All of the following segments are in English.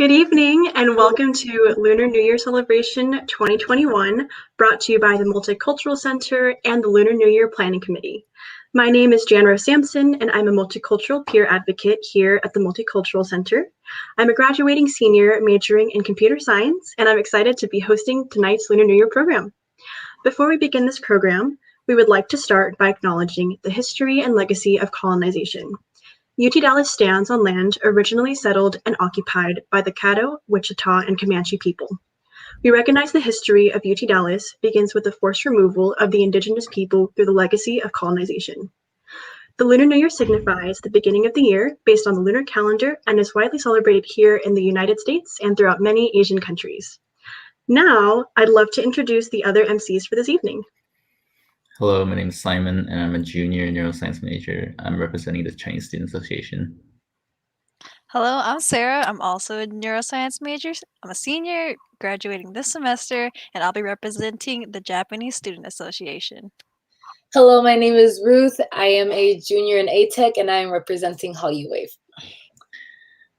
Good evening and welcome to Lunar New Year Celebration 2021, brought to you by the Multicultural Center and the Lunar New Year Planning Committee. My name is Jan Rose Sampson and I'm a multicultural peer advocate here at the Multicultural Center. I'm a graduating senior majoring in computer science and I'm excited to be hosting tonight's Lunar New Year program. Before we begin this program, we would like to start by acknowledging the history and legacy of colonization. UT Dallas stands on land originally settled and occupied by the Caddo, Wichita, and Comanche people. We recognize the history of UT Dallas begins with the forced removal of the indigenous people through the legacy of colonization. The Lunar New Year signifies the beginning of the year based on the lunar calendar and is widely celebrated here in the United States and throughout many Asian countries. Now, I'd love to introduce the other MCs for this evening. Hello, my name is Simon, and I'm a junior neuroscience major. I'm representing the Chinese Student Association. Hello, I'm Sarah. I'm also a neuroscience major. I'm a senior graduating this semester, and I'll be representing the Japanese Student Association. Hello, my name is Ruth. I am a junior in ATech, and I am representing Hallyu Wave.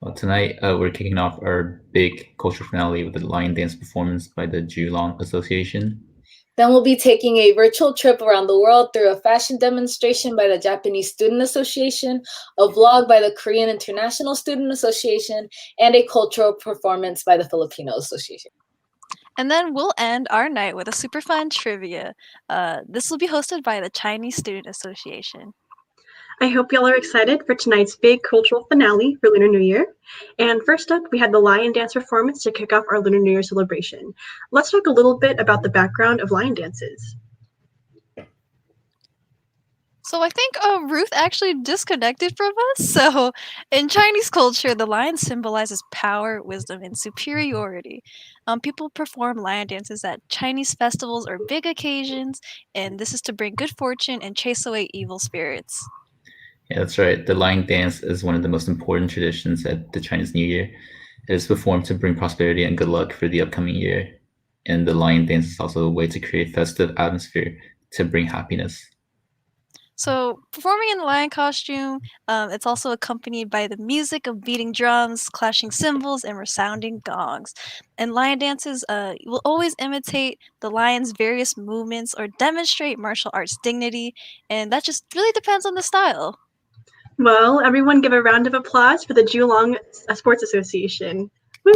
Well, tonight we're kicking off our big cultural finale with a lion dance performance by the Jiu Long Association. Then we'll be taking a virtual trip around the world through a fashion demonstration by the Japanese Student Association, a vlog by the Korean International Student Association, and a cultural performance by the Filipino Association. And then we'll end our night with a super fun trivia. This will be hosted by the Chinese Student Association. I hope y'all are excited for tonight's big cultural finale for Lunar New Year. And first up, we had the lion dance performance to kick off our Lunar New Year celebration. Let's talk a little bit about the background of lion dances. So I think Ruth actually disconnected from us. So in Chinese culture, the lion symbolizes power, wisdom, and superiority. People perform lion dances at Chinese festivals or big occasions, and this is to bring good fortune and chase away evil spirits. Yeah, that's right. The lion dance is one of the most important traditions at the Chinese New Year. It is performed to bring prosperity and good luck for the upcoming year. And the lion dance is also a way to create festive atmosphere to bring happiness. So performing in the lion costume, it's also accompanied by the music of beating drums, clashing cymbals, and resounding gongs. And lion dances will always imitate the lion's various movements or demonstrate martial arts dignity, and that just really depends on the style. Well, everyone give a round of applause for the Jiu Long Sports Association. Woo!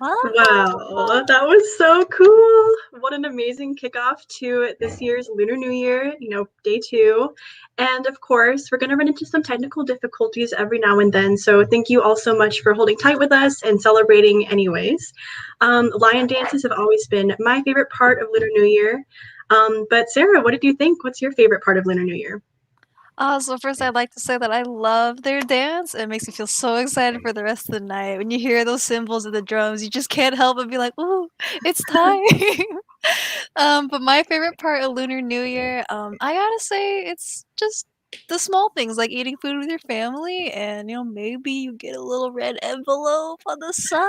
Wow, that was so cool. What an amazing kickoff to this year's Lunar New Year, day 2. And of course, we're going to run into some technical difficulties every now and then. So thank you all so much for holding tight with us and celebrating anyways. Lion dances have always been my favorite part of Lunar New Year. But Sarah, what did you think? What's your favorite part of Lunar New Year? So first I'd like to say that I love their dance. It makes me feel so excited for the rest of the night. When you hear those cymbals and the drums, you just can't help but be like, "Ooh, it's time." But my favorite part of Lunar New Year, I gotta say it's just the small things like eating food with your family and maybe you get a little red envelope on the side.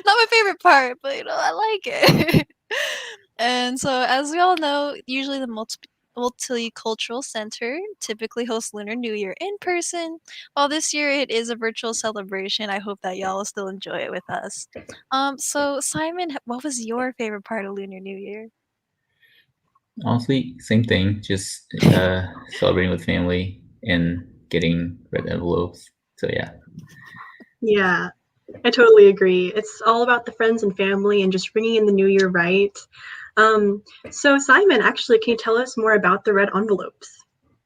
Not my favorite part, but I like it. And so as we all know, usually the Multicultural Center typically hosts Lunar New Year in person. While this year it is a virtual celebration, I hope that y'all will still enjoy it with us. So Simon, what was your favorite part of Lunar New Year? Honestly, same thing. Just celebrating with family and getting red envelopes. So yeah. Yeah, I totally agree. It's all about the friends and family and just bringing in the new year right. So Simon, actually, can you tell us more about the red envelopes?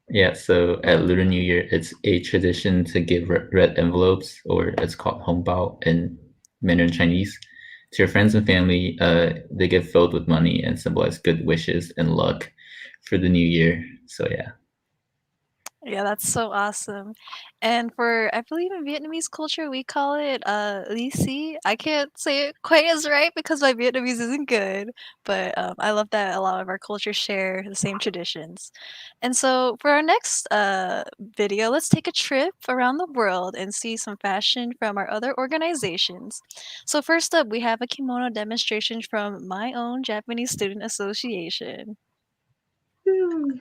Yeah, so at Lunar New Year, it's a tradition to give red envelopes, or it's called hongbao in Mandarin Chinese, to your friends and family. They get filled with money and symbolize good wishes and luck for the new year. So yeah. Yeah, that's so awesome. And for I believe in Vietnamese culture, we call it lì xì. I can't say it quite as right because my Vietnamese isn't good, but I love that a lot of our cultures share the same traditions. And so for our next video, let's take a trip around the world and see some fashion from our other organizations. So first up, we have a kimono demonstration from my own Japanese Student Association. Hmm.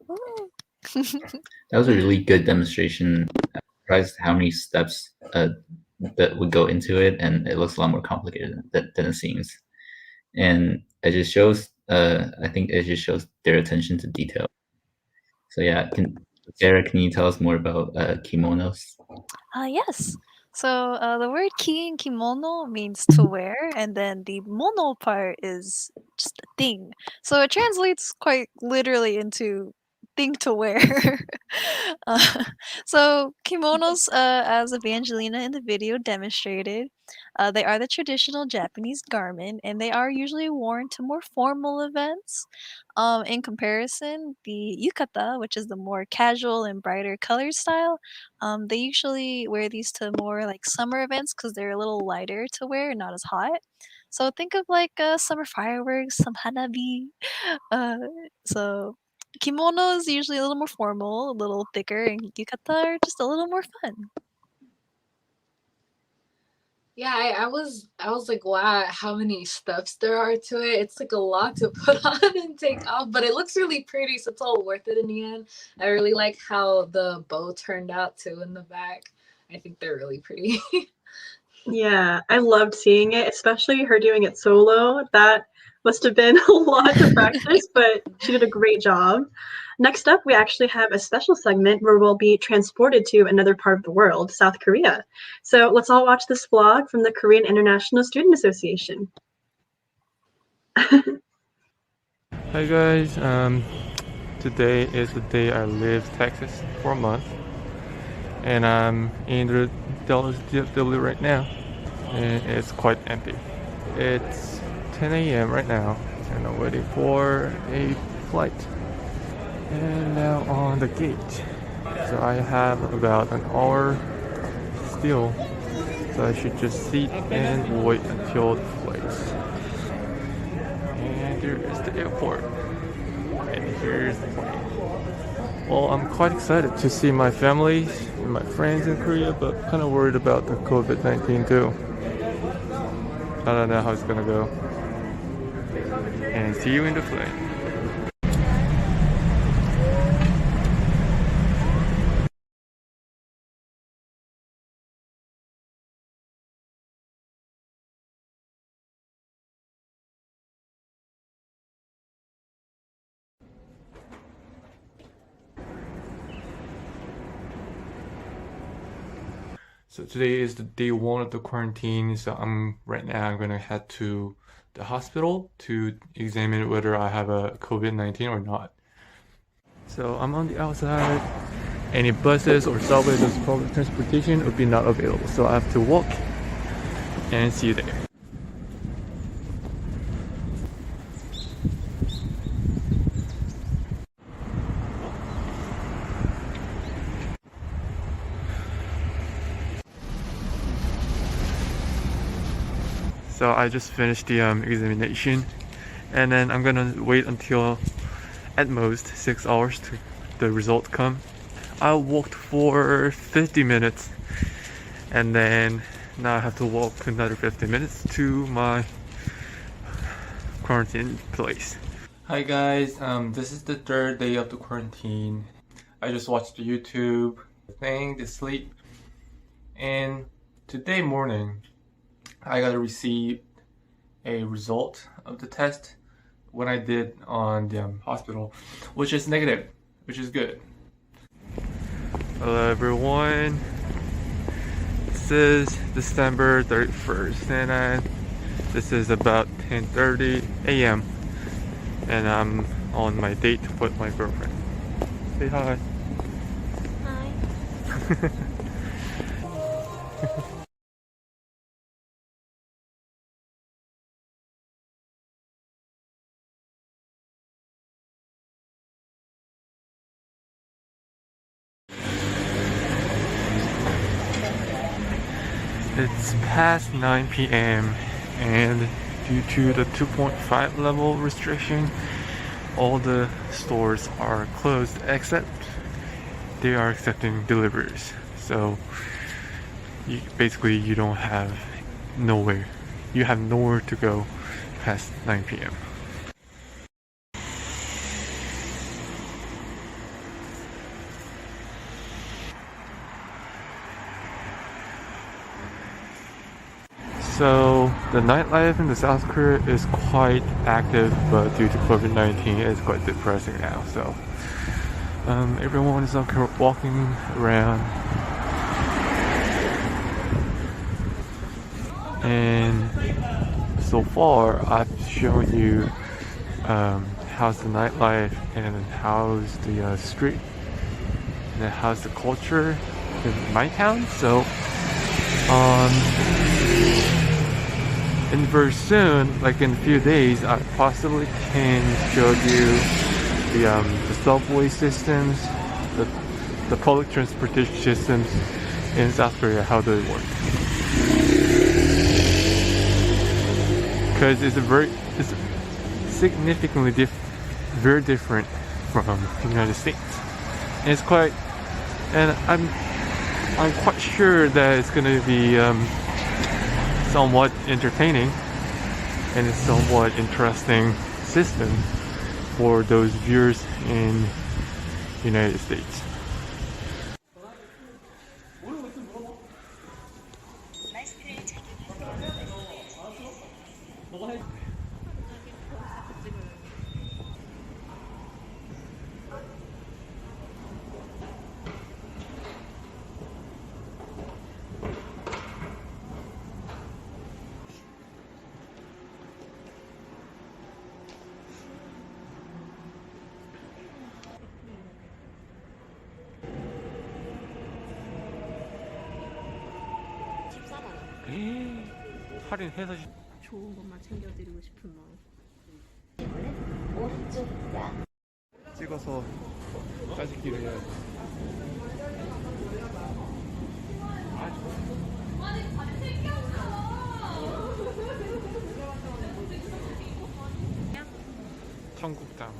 Ooh. That was a really good demonstration. I'm surprised how many steps that would go into it, and it looks a lot more complicated than it seems. And it just shows, I think it just shows their attention to detail. So yeah, Sarah, can you tell us more about kimonos? Yes. So the word ki in kimono means to wear, and then the mono part is just a thing. So it translates quite literally into thing to wear. uh, so kimonos, as Evangelina in the video demonstrated, they are the traditional Japanese garment, and they are usually worn to more formal events. In comparison, the yukata, which is the more casual and brighter colored style, they usually wear these to more like summer events because they're a little lighter to wear and not as hot. So think of like summer fireworks, some hanabi. Uh, so kimono is usually a little more formal, a little thicker, and yukata are just a little more fun. Yeah, I was like, wow, how many steps there are to it. It's like a lot to put on and take off, but it looks really pretty, so it's all worth it in the end. I really like how the bow turned out too in the back. I think they're really pretty. Yeah, I loved seeing it, especially her doing it solo. That must have been a lot to practice, but she did a great job. Next up, we actually have a special segment where we'll be transported to another part of the world, South Korea. So let's all watch this vlog from the Korean International Student Association. Hi guys, today is the day I leave Texas for a month, and I'm in the Dallas DFW right now, and it's quite empty. It's 10 a.m. right now, and I'm waiting for a flight, and now on the gate. So I have about an hour still, so I should just sit and wait until the flight. And there is the airport. And here's the plane. Well, I'm quite excited to see my family and my friends in Korea, but kind of worried about the COVID-19 too. I don't know how it's gonna go. And see you in the plane. So today is the day one of the quarantine, so I'm gonna head to the hospital to examine whether I have a COVID-19 or not. So I'm on the outside. Any buses or subways or public transportation would be not available, so I have to walk and see you there. So I just finished the examination, and then I'm gonna wait until at most 6 hours to the result come. I walked for 50 minutes, and then now I have to walk another 50 minutes to my quarantine place. Hi guys, this is the third day of the quarantine. I just watched the YouTube thing to sleep, and today morning I got to receive a result of the test when I did on the hospital, which is negative, which is good. Hello everyone, this is December 31st, and this is about 10:30 a.m. and I'm on my date with my girlfriend. Say hi. Hi. It's past 9 p.m. and due to the 2.5 level restriction, all the stores are closed except they are accepting deliveries. So basically you don't have nowhere. You have nowhere to go past 9 p.m. So the nightlife in the South Korea is quite active, but due to COVID-19, it's quite depressing now. So everyone is walking around, and so far I've shown you how's the nightlife and how's the street and how's the culture in my town. So and very soon, like in a few days, I possibly can show you the subway systems, the public transportation systems in South Korea, how they work. Because it's significantly very different from the United States, and it's quite, and I'm quite sure that it's gonna be somewhat entertaining and it's somewhat interesting system for those viewers in United States. 할인해서 좋은 것만 챙겨드리고 싶은 마음. 찍어서 짜집기를 해야 돼. 청국장.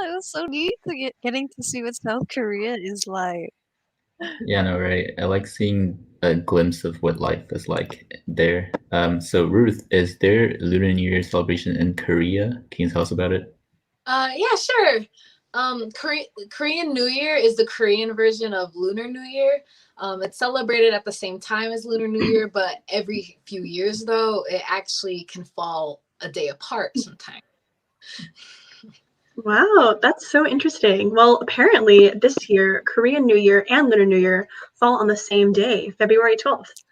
It was so neat to getting to see what South Korea is like. Yeah, no, right. I like seeing a glimpse of what life is like there. So Ruth, is there Lunar New Year celebration in Korea? Can you tell us about it? Yeah, sure. Korean New Year is the Korean version of Lunar New Year. It's celebrated at the same time as Lunar New Year, but every few years, though, it actually can fall a day apart sometimes. Wow, that's so interesting. Well, apparently this year, Korean New Year and Lunar New Year fall on the same day, February 12th.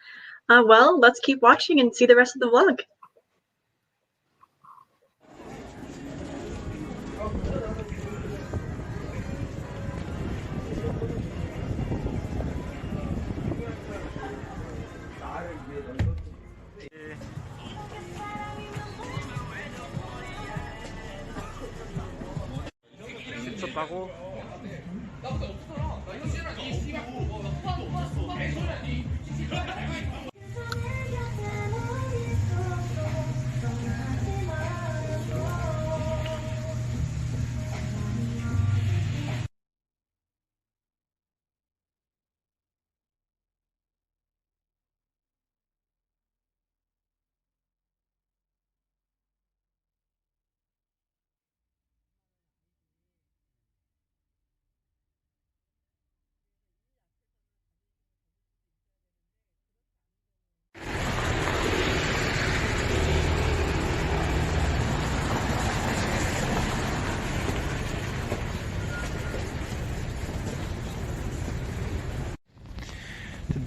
Well, let's keep watching and see the rest of the vlog. 미쳤다고?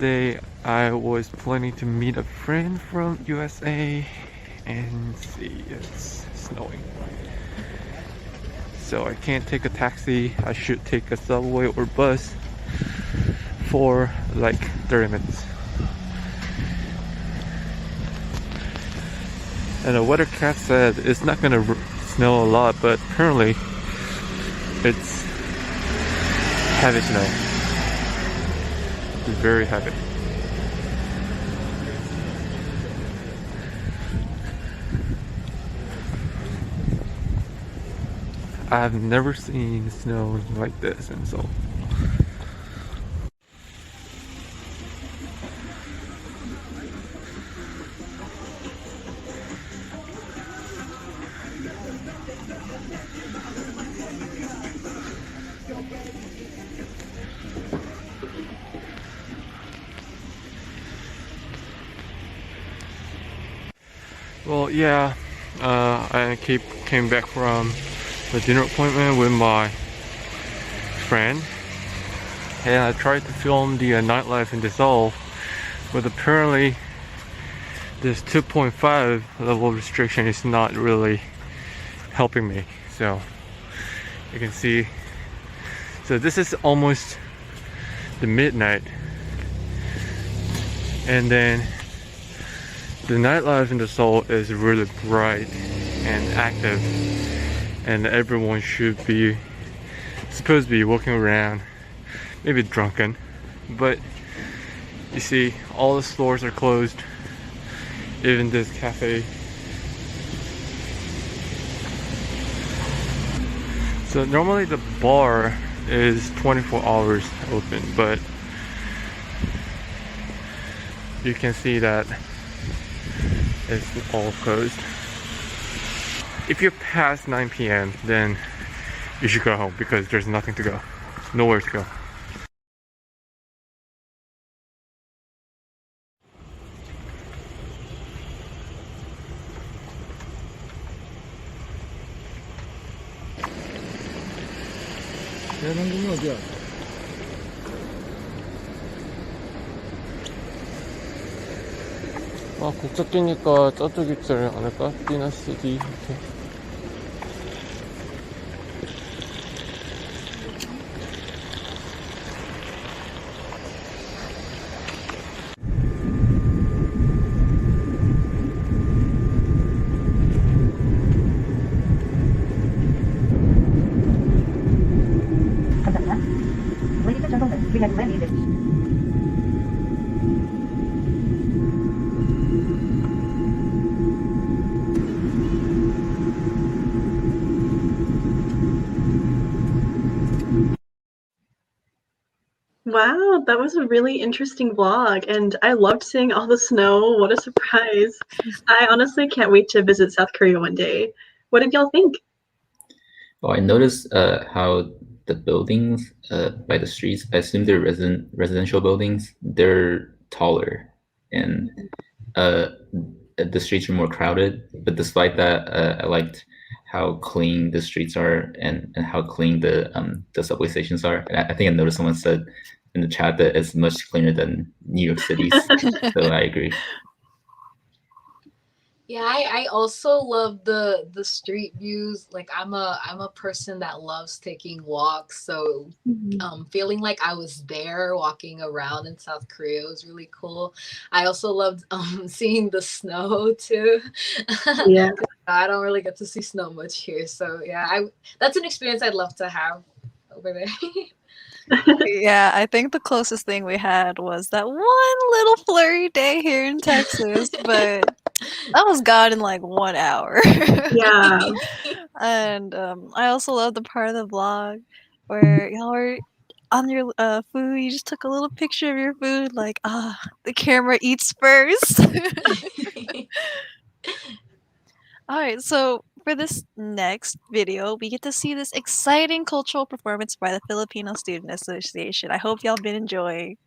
Today I was planning to meet a friend from USA and see, it's snowing. So I can't take a taxi. I should take a subway or bus for like 30 minutes. And the weathercast said it's not gonna snow a lot, but apparently it's heavy snow. It's very heavy. I've never seen snow like this in Seoul. Well, yeah, I came back from the dinner appointment with my friend, and I tried to film the nightlife in Seoul, but apparently this 2.5 level restriction is not really helping me. So you can see, so this is almost the midnight, and then the nightlife in the Seoul is really bright and active, and everyone should be supposed to be walking around, maybe drunken, but you see all the stores are closed, even this cafe. So normally the bar is 24 hours open, but you can see that it's all closed. If you're past 9 p.m. then you should go home because there's nothing to go, nowhere to go. 아, 국적 끼니까 저쪽 있지 않을까? 디너시티 이렇게. Wow, that was a really interesting vlog, and I loved seeing all the snow. What a surprise. I honestly can't wait to visit South Korea one day. What did y'all think? Well, I noticed how the buildings by the streets, I assume they're residential buildings, they're taller, and the streets are more crowded. But despite that, I liked how clean the streets are and how clean the subway stations are. And I think I noticed someone said in the chat that it's much cleaner than New York City's. So I agree. Yeah, I also love the street views. Like I'm a person that loves taking walks, so feeling like I was there walking around in South Korea was really cool. I also loved seeing the snow too. Yeah. I don't really get to see snow much here, so yeah, that's an experience I'd love to have over there. Yeah, I think the closest thing we had was that one little flurry day here in Texas, but that was gone in like 1 hour. Yeah. And I also love the part of the vlog where y'all were on your food. You just took a little picture of your food, like, the camera eats first. All right, so for this next video, we get to see this exciting cultural performance by the Filipino Student Association. I hope y'all been enjoying.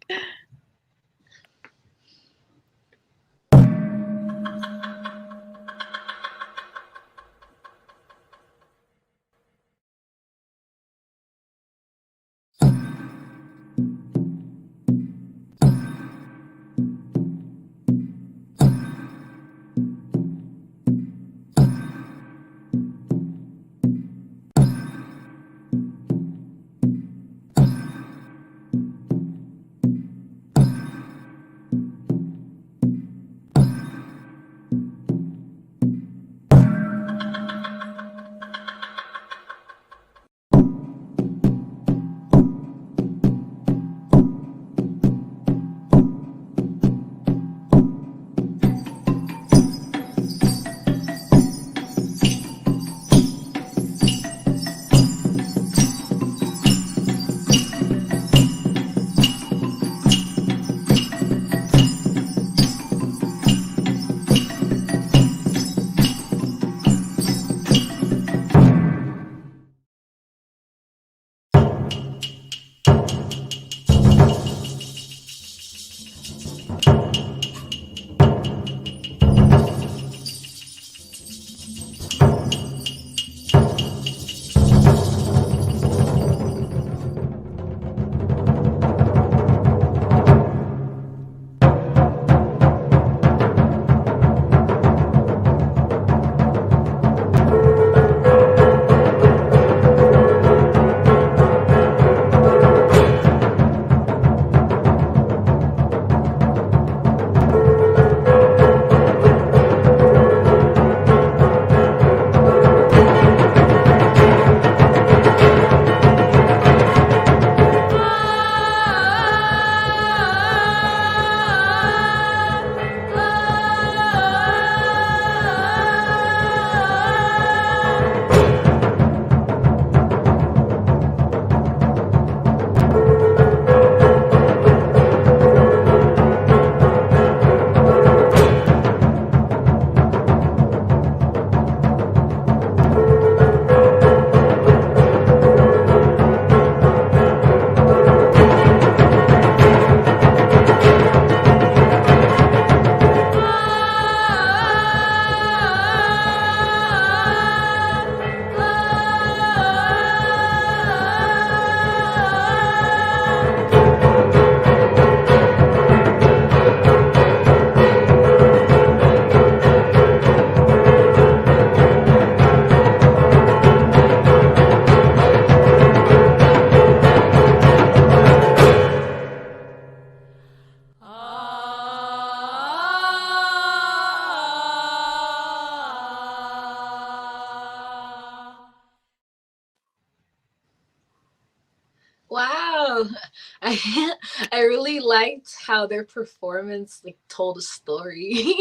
I really liked how their performance like told a story.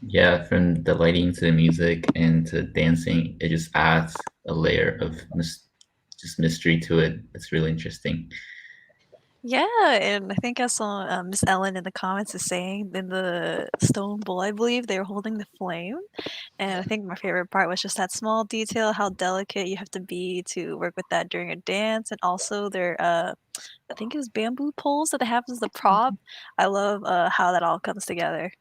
Yeah, from the lighting to the music and to dancing, it just adds a layer of just mystery to it. It's really interesting. Yeah, and I think I saw Miss Ellen in the comments is saying in the stone bowl, I believe they were holding the flame. And I think my favorite part was just that small detail, how delicate you have to be to work with that during a dance, and also their I think it was bamboo poles that they have as the prop. I love how that all comes together.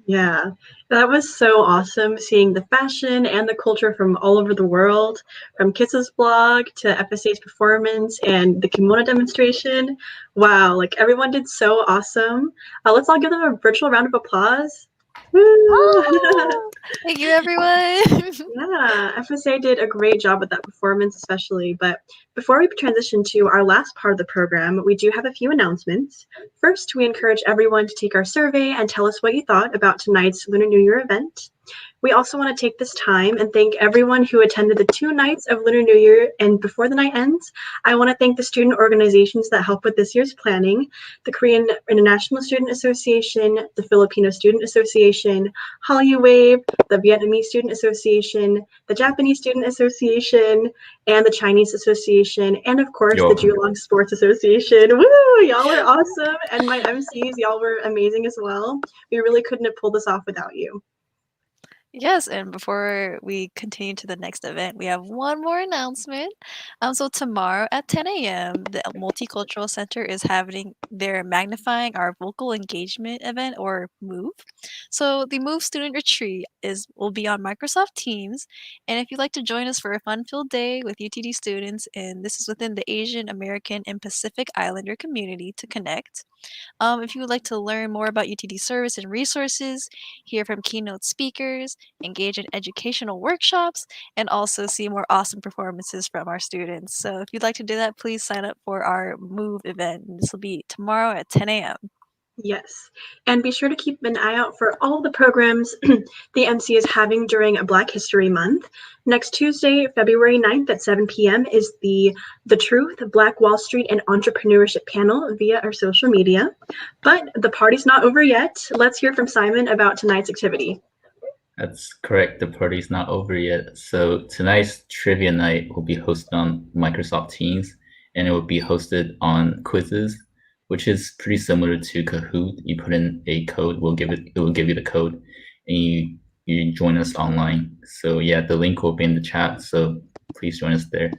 Yeah, that was so awesome seeing the fashion and the culture from all over the world, from KISA's blog to FSA's performance and the kimono demonstration. Wow, like everyone did so awesome. Let's all give them a virtual round of applause. Woo! Oh, thank you, everyone. Yeah, FSA did a great job with that performance, especially. But before we transition to our last part of the program, we do have a few announcements. First, we encourage everyone to take our survey and tell us what you thought about tonight's Lunar New Year event. We also want to take this time and thank everyone who attended the 2 nights of Lunar New Year. And before the night ends, I want to thank the student organizations that helped with this year's planning: the Korean International Student Association, the Filipino Student Association, Hallyu Wave, the Vietnamese Student Association, the Japanese Student Association, and the Chinese Association, and of course, You're the welcome. Jiu Long Sports Association. Woo! Y'all were awesome. And my MCs, y'all were amazing as well. We really couldn't have pulled this off without you. Yes, and before we continue to the next event, we have one more announcement. So tomorrow at 10 a.m., the Multicultural Center is having their Magnifying Our Vocal Engagement event, or MOVE. So the MOVE Student Retreat will be on Microsoft Teams, and if you'd like to join us for a fun-filled day with UTD students, and this is within the Asian American and Pacific Islander community to connect. If you would like to learn more about UTD service and resources, hear from keynote speakers, engage in educational workshops, and also see more awesome performances from our students. So if you'd like to do that, please sign up for our MOVE event. This will be tomorrow at 10 a.m. Yes, and be sure to keep an eye out for all the programs the MC is having during Black History Month. Next Tuesday, February 9th at 7 p.m. is the Truth, Black Wall Street and Entrepreneurship panel via our social media. But the party's not over yet. Let's hear from Simon about tonight's activity. That's correct. The party's not over yet. So tonight's trivia night will be hosted on Microsoft Teams, and it will be hosted on quizzes, which is pretty similar to Kahoot. You put in a code, it will give you the code, and you join us online. So yeah, the link will be in the chat. So please join us there.